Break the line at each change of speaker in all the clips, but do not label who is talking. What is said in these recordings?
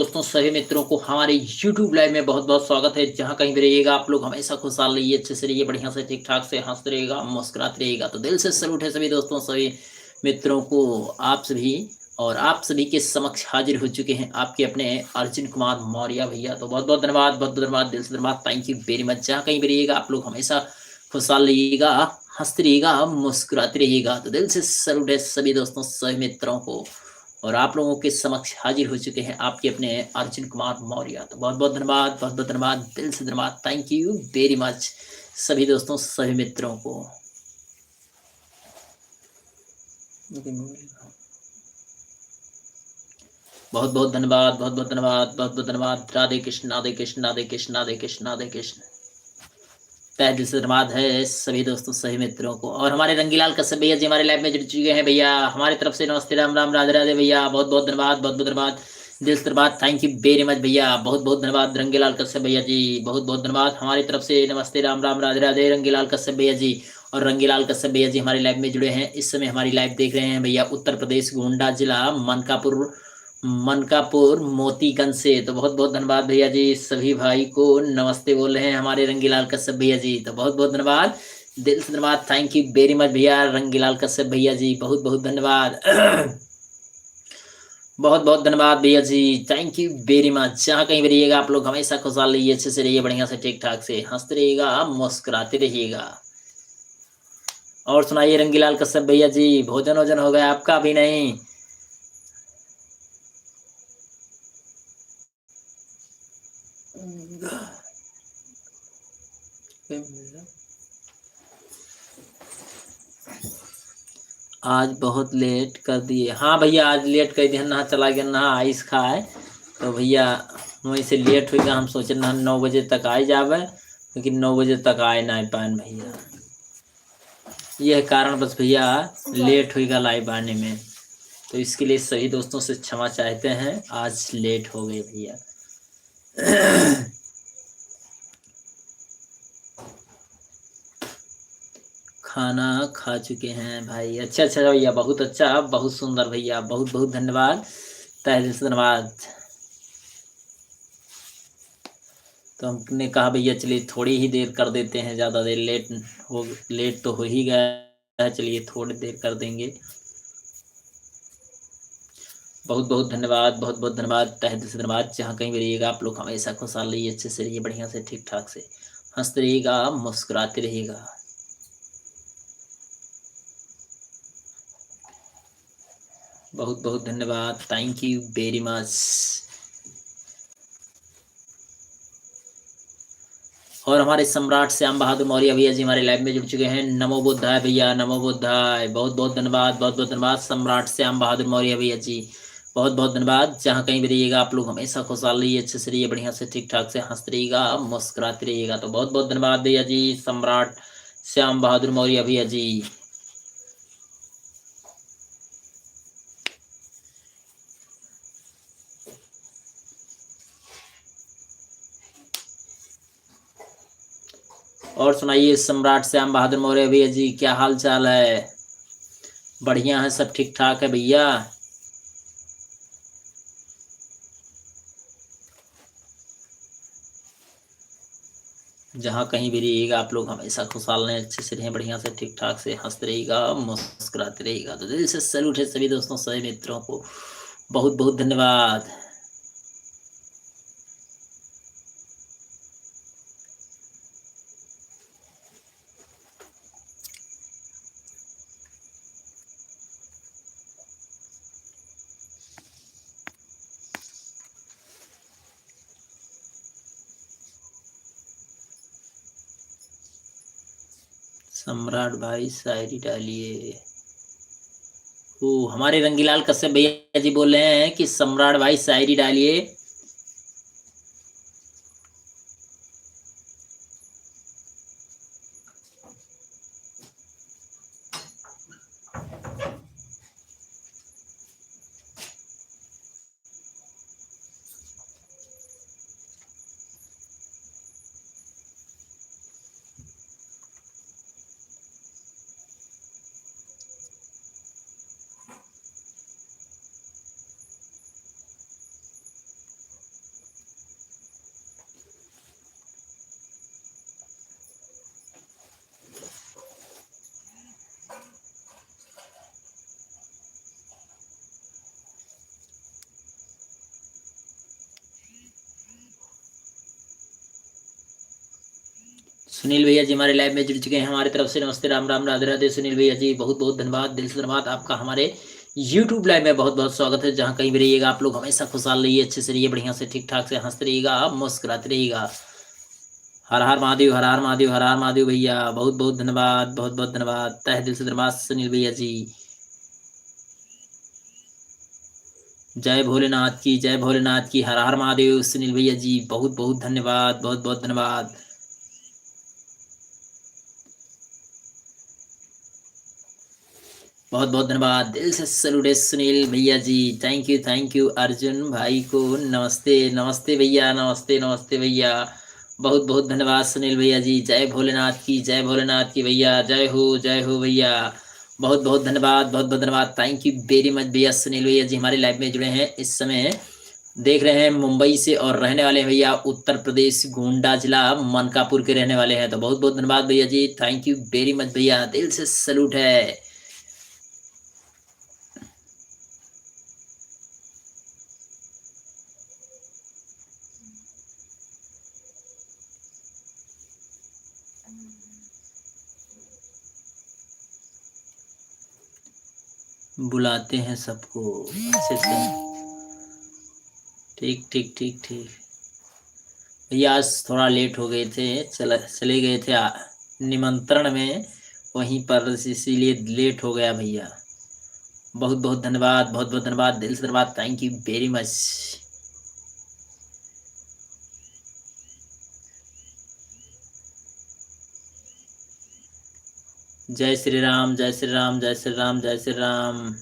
दोस्तों सभी मित्रों को हमारे YouTube लाइव में बहुत बहुत स्वागत है। जहां कहीं भी रहिएगा आप लोग हमेशा खुशहाल रहिए, अच्छे से रहिए, बढ़िया से ठीक ठाक से हंसते रहिएगा, मुस्कुराते रहिएगा। तो दिल से सैल्यूट है सभी दोस्तों, सभी मित्रों को। आप सभी के समक्ष हाजिर हो चुके हैं आपके अपने अर्जुन कुमार मौर्य भैया। तो बहुत बहुत धन्यवाद, बहुत बहुत धन्यवाद, दिल से धन्यवाद, थैंक यू वेरी मच। जहाँ कहीं भी रहिएगा आप लोग हमेशा खुशहाल रहिएगा, हंसते रहिएगा, मुस्कुराते रहिएगा। तो दिल से सैल्यूट है सभी दोस्तों, सभी मित्रों को। और आप लोगों के समक्ष हाजिर हो चुके हैं आपके अपने अर्जुन कुमार मौर्य। तो बहुत बहुत धन्यवाद, बहुत बहुत धन्यवाद, दिल से धन्यवाद, थैंक यू वेरी मच सभी दोस्तों, सभी मित्रों को। बहुत बहुत धन्यवाद, बहुत बहुत धन्यवाद, बहुत बहुत धन्यवाद। राधे कृष्ण, राधे कृष्ण, राधे कृष्ण, राधे कृष्ण, राधे कृष्ण। तहे दिल से धन्यवाद है सभी दोस्तों, सभी मित्रों को। और हमारे रंगीलाल कश्यप भैया जी हमारे लाइव में जुड़ चुके हैं भैया। हमारी तरफ से नमस्ते, राम राम, राधे राधे भैया। बहुत बहुत धन्यवाद, बहुत बहुत धन्यवाद, दिल से धन्यवाद, थैंक यू वेरी मच भैया। बहुत बहुत धन्यवाद रंगीलाल कश्यप भैया जी, बहुत बहुत धन्यवाद। हमारी तरफ से नमस्ते, राम राम, राधे राधे, रंगीलाल कश्यप भैया जी। और रंगीलाल कश्यप भैया जी हमारे लाइव में जुड़े हैं, इस समय हमारी लाइव देख रहे हैं भैया उत्तर प्रदेश गोंडा जिला मनकापुर मोतीगंज से। तो बहुत बहुत धन्यवाद भैया जी। सभी भाई को नमस्ते बोल रहे हैं हमारे रंगीलाल कश्यप भैया जी। तो बहुत बहुत धन्यवाद, दिल से धन्यवाद, थैंक यू वेरी मच भैया रंगीलाल कश्यप भैया जी, बहुत बहुत धन्यवाद। बहुत बहुत धन्यवाद भैया जी, थैंक यू वेरी मच। जहाँ कहीं भी रहिएगा आप लोग हमेशा खुशहाल रहिए, अच्छे से रहिए, बढ़िया से ठीक ठाक से हंसते रहिएगा, मुस्कुराते रहिएगा। और सुनाइए रंगीलाल कश्यप भैया जी, भोजन वोजन हो गया आपका? भी नहीं? आज बहुत लेट कर दिए। हाँ भैया आज लेट कर दिया, नहा चला गया, नहा आइस खाए तो भैया वहीं से लेट हुई। हम सोचे ना 9 बजे तक आ जावे, लेकिन 9 बजे तक आए ना पाए भैया। यह कारण बस भैया लेट हुई लाइव आने में। तो इसके लिए सभी दोस्तों से क्षमा चाहते हैं, आज लेट हो गए भैया। खाना खा चुके हैं भाई। अच्छा अच्छा भैया, बहुत अच्छा, बहुत सुंदर भैया, बहुत बहुत धन्यवाद, तहे दिल से धन्यवाद। तो हमने कहा भैया चलिए थोड़ी ही देर कर देते हैं, ज़्यादा देर लेट तो हो ही गया है, चलिए थोड़ी देर कर देंगे। बहुत बहुत धन्यवाद, बहुत बहुत धन्यवाद, तहे दिल से धन्यवाद। जहाँ कहीं भी रहिएगा आप लोग हमेशा खुशहाल रहिए, अच्छे से रहिए, बढ़िया से ठीक ठाक से हंसते रहिएगा, मुस्कुराते रहिएगा। बहुत बहुत धन्यवाद, थैंक यू वेरी मच। और हमारे सम्राट श्याम बहादुर मौर्य भैया जी हमारे लाइव में जुड़ चुके हैं। नमो बुद्धाय भैया, नमो बुद्धाय, बहुत बहुत धन्यवाद, बहुत बहुत धन्यवाद सम्राट श्याम बहादुर मौर्य भैया जी, बहुत बहुत धन्यवाद। जहाँ कहीं भी रहिएगा आप लोग हमेशा खुशहाल रहिए, अच्छे से रहिए, बढ़िया से ठीक ठाक से हंसते रहिएगा, मुस्कुराते रहिएगा। तो बहुत बहुत धन्यवाद भैया जी, सम्राट श्याम बहादुर मौर्य भैया जी। और सुनाइए सम्राट श्याम बहादुर मौर्य भैया जी, क्या हाल चाल है? बढ़िया है, सब ठीक ठाक है भैया? जहाँ कहीं भी रहिएगा आप लोग हमेशा खुशहाल रहें, अच्छे से रहें, बढ़िया से ठीक ठाक से हंसते रहिएगा, मुस्कुराते रहिएगा। तो दिल से सैल्यूट है सभी दोस्तों, सभी मित्रों को। बहुत बहुत धन्यवाद। सम्राट भाई शायरी डालिए। ओ हमारे रंगीलाल कश्यप भैया जी बोल रहे हैं कि सम्राट भाई शायरी डालिए। सुनील भैया जी हमारे लाइव में जुड़ चुके हैं, हमारी तरफ से नमस्ते, राम राम, राधे राधे। सुनील भैया जी बहुत बहुत धन्यवाद, दिल से धन्यवाद आपका। हमारे यूट्यूब लाइव में बहुत बहुत स्वागत है। जहाँ कहीं भी रहिएगा आप लोग हमेशा खुशहाल रहिए, अच्छे से रहिए, बढ़िया से ठीक ठाक से हंसते रहिएगा, मुस्कुराते रहिएगा। हर हर महादेव, हर हर महादेव, हर हर महादेव भैया, बहुत बहुत धन्यवाद, बहुत बहुत धन्यवाद, तहे दिल से धन्यवाद सुनील भैया जी। जय भोलेनाथ की, जय भोलेनाथ की, हर हर महादेव सुनील भैया जी, बहुत बहुत धन्यवाद, बहुत बहुत धन्यवाद। बहुत बहुत धन्यवाद, दिल से सैल्यूट है सुनील भैया जी। थैंक यू अर्जुन भाई को, नमस्ते नमस्ते भैया, नमस्ते नमस्ते भैया, बहुत बहुत धन्यवाद सुनील भैया जी। जय भोलेनाथ की, जय भोलेनाथ की भैया, जय हो भैया, बहुत बहुत धन्यवाद, बहुत बहुत धन्यवाद, थैंक यू वेरी मच भैया। सुनील भैया जी हमारे लाइव में जुड़े हैं इस समय, देख रहे हैं मुंबई से और रहने वाले हैं भैया उत्तर प्रदेश, गोंडा जिला, मनकापुर के रहने वाले हैं। तो बहुत बहुत धन्यवाद भैया जी, थैंक यू वेरी मच भैया, दिल से सैल्यूट है। बुलाते हैं सबको अच्छे से, ठीक ठीक ठीक ठीक भैया। आज थोड़ा लेट हो गए थे, चले गए थे निमंत्रण में वहीं पर, इसीलिए लेट हो गया भैया। बहुत बहुत धन्यवाद, बहुत बहुत धन्यवाद, दिल से धन्यवाद, थैंक यू वेरी मच। जय श्री राम, जय श्री राम, जय श्री राम, जय श्री राम।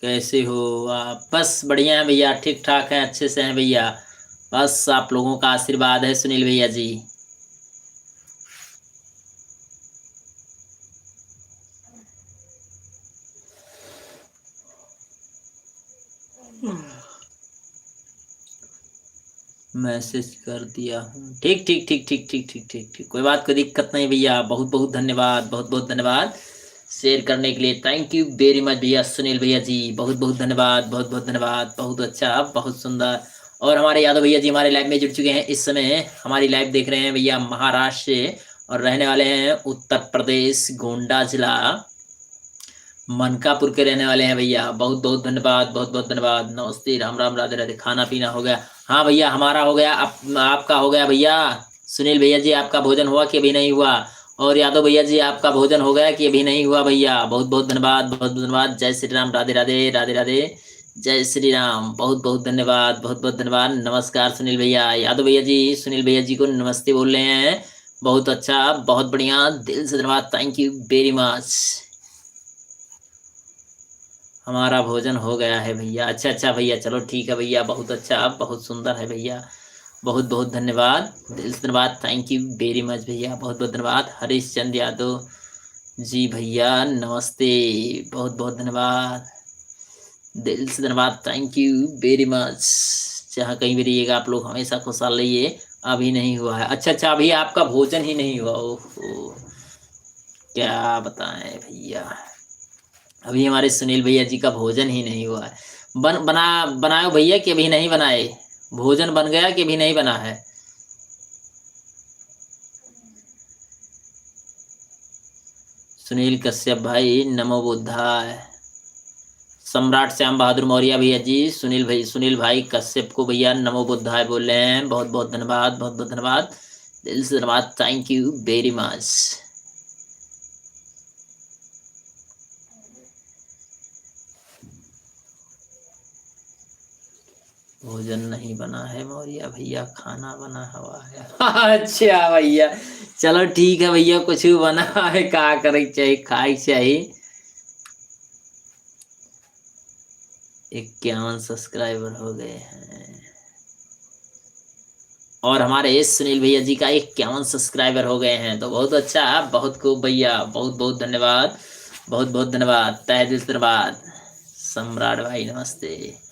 कैसे हो आप? बस बढ़िया है भैया, ठीक ठाक है, अच्छे से हैं भैया, बस आप लोगों का आशीर्वाद है सुनील भैया जी। मैसेज कर दिया हूँ, ठीक ठीक ठीक ठीक ठीक ठीक ठीक ठीक, कोई बात, कोई दिक्कत नहीं भैया। बहुत बहुत धन्यवाद, बहुत बहुत धन्यवाद शेयर करने के लिए, थैंक यू वेरी मच भैया सुनील भैया जी, बहुत बहुत धन्यवाद, बहुत बहुत धन्यवाद, बहुत अच्छा, बहुत सुंदर। और हमारे यादव भैया जी हमारे लाइव में जुड़ चुके हैं इस समय, हमारी लाइव देख रहे हैं भैया महाराष्ट्र से और रहने वाले हैं उत्तर प्रदेश, गोंडा जिला, मनकापुर के रहने वाले हैं भैया। बहुत बहुत धन्यवाद, बहुत बहुत धन्यवाद, नमस्ते, राम राम, राधे राधे। खाना पीना हो गया? हाँ भैया हमारा हो गया, आपका हो गया भैया? सुनील भैया जी आपका भोजन हुआ कि अभी नहीं हुआ? और यादव भैया जी आपका भोजन हो गया कि अभी नहीं हुआ भैया? बहुत बहुत धन्यवाद, बहुत बहुत धन्यवाद, जय श्री राम, राधे राधे, राधे राधे, जय श्री राम, बहुत बहुत धन्यवाद, बहुत बहुत धन्यवाद, नमस्कार सुनील भैया। यादव भैया जी सुनील भैया जी को नमस्ते बोल रहे हैं, बहुत अच्छा, बहुत बढ़िया, दिल से धन्यवाद, थैंक यू वेरी मच। हमारा भोजन हो गया है भैया, अच्छा अच्छा भैया, चलो ठीक है भैया, बहुत अच्छा, बहुत सुंदर है भैया, बहुत बहुत धन्यवाद, दिल से धन्यवाद, थैंक यू वेरी मच भैया, बहुत बहुत धन्यवाद। हरीश चंद यादव जी भैया नमस्ते, बहुत बहुत धन्यवाद, दिल से धन्यवाद, थैंक यू वेरी मच। जहाँ कहीं भी रहिएगा आप लोग हमेशा खुशहाल रहिए। अभी नहीं हुआ है? अच्छा अच्छा, अभी आपका भोजन ही नहीं हुआ? ओहो, क्या बताएं भैया, अभी हमारे सुनील भैया जी का भोजन ही नहीं हुआ है। बनाओ भैया कि अभी नहीं बनाए? भोजन बन गया कि अभी नहीं बना है? सुनील कश्यप भाई नमो बुद्धाय। सम्राट श्याम बहादुर मौर्य भैया जी सुनील भाई कश्यप को भैया नमो बुद्धाय बोल रहे हैं, बहुत बहुत धन्यवाद, बहुत बहुत धन्यवाद, दिल से धन्यवाद, थैंक यू वेरी मच। भोजन नहीं बना है मौर्य भैया, खाना बना हुआ है। अच्छा भैया, चलो ठीक है भैया, कुछ भी बना है, का करे चाहिए, खाई चाहिए। 51 सब्सक्राइबर हो गए हैं और हमारे इस सुनील भैया जी का 51 सब्सक्राइबर हो गए हैं, तो बहुत अच्छा, बहुत खूब भैया, बहुत बहुत धन्यवाद, बहुत बहुत धन्यवाद, तहे दिल से धन्यवाद। सम्राट भाई नमस्ते,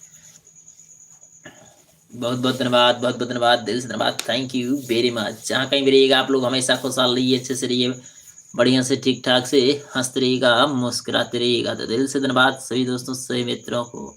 बहुत बहुत धन्यवाद, बहुत बहुत धन्यवाद, दिल से धन्यवाद, थैंक यू वेरी मच। जहाँ कहीं भी रहिएगा आप लोग हमेशा खुशहाल रहिए, अच्छे से रहिए, बढ़िया से ठीक ठाक से हंसते रहिएगा, मुस्कुराते रहिएगा, तो दिल से धन्यवाद सभी दोस्तों, सभी मित्रों को।